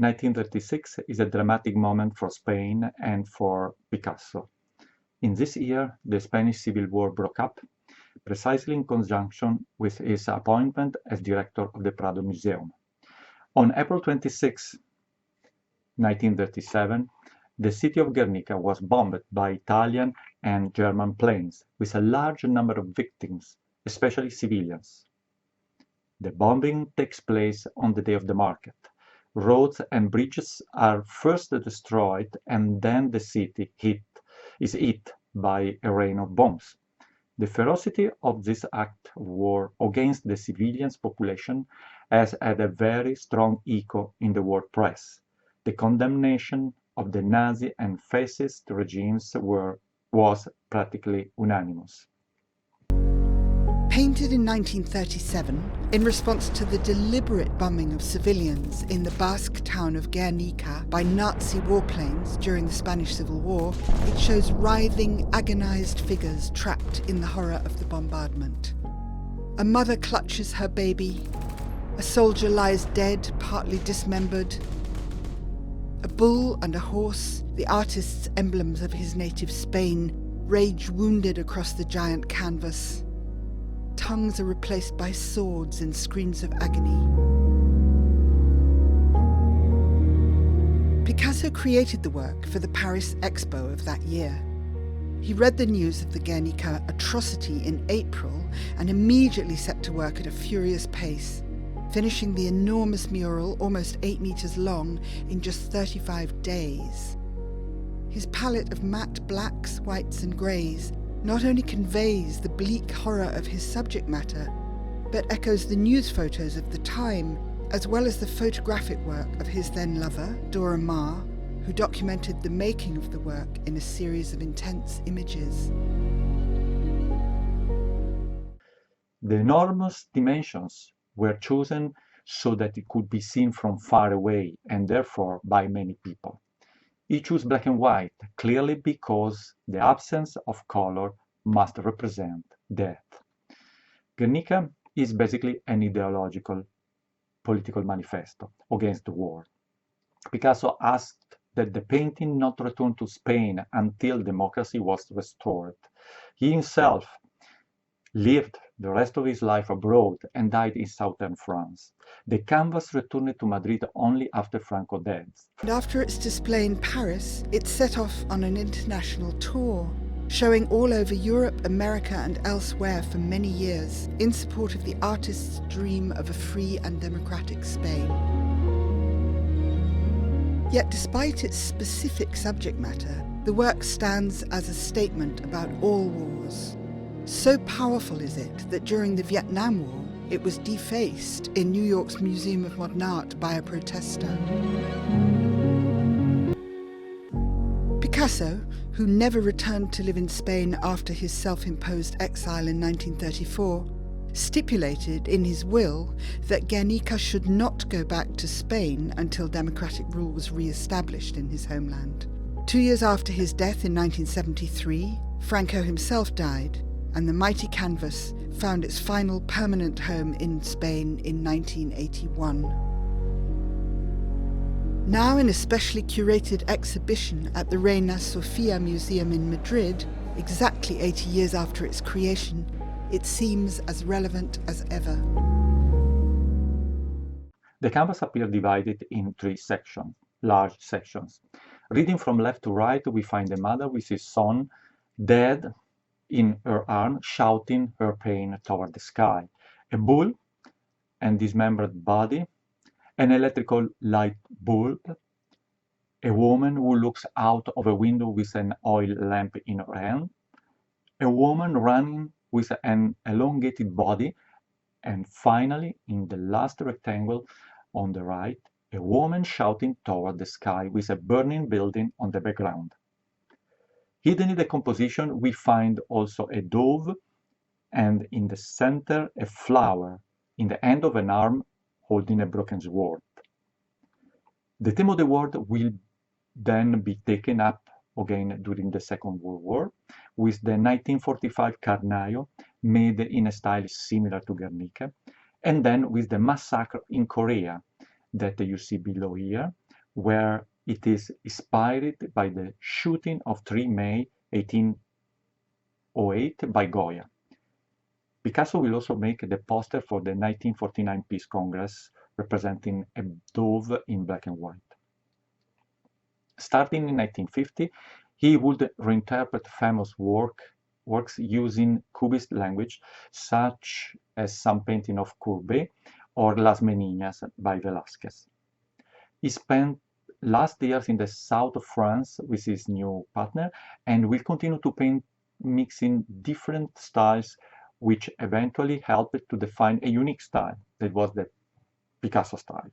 1936 is a dramatic moment for Spain and for Picasso. In this year, the Spanish Civil War broke up, precisely in conjunction with his appointment as director of the Prado Museum. On April 26, 1937, the city of Guernica was bombed by Italian and German planes, with a large number of victims, especially civilians. The bombing takes place on the day of the market. Roads and bridges are first destroyed, and then the city is hit by a rain of bombs. The ferocity of this act of war against the civilian population has had a very strong echo in the world press. The condemnation of the Nazi and fascist regimes was practically unanimous. Painted in 1937, in response to the deliberate bombing of civilians in the Basque town of Guernica by Nazi warplanes during the Spanish Civil War, it shows writhing, agonized figures trapped in the horror of the bombardment. A mother clutches her baby. A soldier lies dead, partly dismembered. A bull and a horse, the artist's emblems of his native Spain, rage wounded across the giant canvas. Tongues are replaced by swords in screams of agony. Picasso created the work for the Paris Expo of that year. He read the news of the Guernica atrocity in April and immediately set to work at a furious pace, finishing the enormous mural, almost 8 meters long, in just 35 days. His palette of matte blacks, whites and greys not only conveys the bleak horror of his subject matter, but echoes the news photos of the time, as well as the photographic work of his then lover, Dora Maar, who documented the making of the work in a series of intense images. The enormous dimensions were chosen so that it could be seen from far away and therefore by many people. He chose black and white, clearly because the absence of color must represent death. Guernica is basically an ideological, political manifesto against the war. Picasso asked that the painting not return to Spain until democracy was restored. He himself lived the rest of his life abroad and died in southern France. The canvas returned to Madrid only after Franco died. And after its display in Paris, it set off on an international tour, showing all over Europe, America and elsewhere for many years, in support of the artist's dream of a free and democratic Spain. Yet despite its specific subject matter, the work stands as a statement about all wars. So powerful is it that during the Vietnam War, it was defaced in New York's Museum of Modern Art by a protester. Picasso, who never returned to live in Spain after his self-imposed exile in 1934, stipulated in his will that Guernica should not go back to Spain until democratic rule was re-established in his homeland. 2 years after his death in 1973, Franco himself died, and the mighty canvas found its final permanent home in Spain in 1981. Now in a specially curated exhibition at the Reina Sofia Museum in Madrid, exactly 80 years after its creation, it seems as relevant as ever. The canvas appears divided in 3 sections, large sections. Reading from left to right, we find a mother with his son dead in her arm, shouting her pain toward the sky. A bull and dismembered body, an electrical light bulb, a woman who looks out of a window with an oil lamp in her hand, a woman running with an elongated body, and finally, in the last rectangle on the right, a woman shouting toward the sky with a burning building on the background. Hidden in the composition, we find also a dove, and in the center, a flower in the end of an arm holding a broken sword. The theme of the war will then be taken up again during the Second World War with the 1945 Carnaio, made in a style similar to Guernica, and then with the massacre in Korea that you see below here, where it is inspired by the shooting of 3 May 1808 by Goya. Picasso will also make the poster for the 1949 Peace Congress, representing a dove in black and white. Starting in 1950, he would reinterpret famous works using Cubist language, such as some painting of Courbet or Las Meninas by Velázquez. He spent last years in the south of France with his new partner and will continue to paint mixing different styles, which eventually helped to define a unique style that was the Picasso style.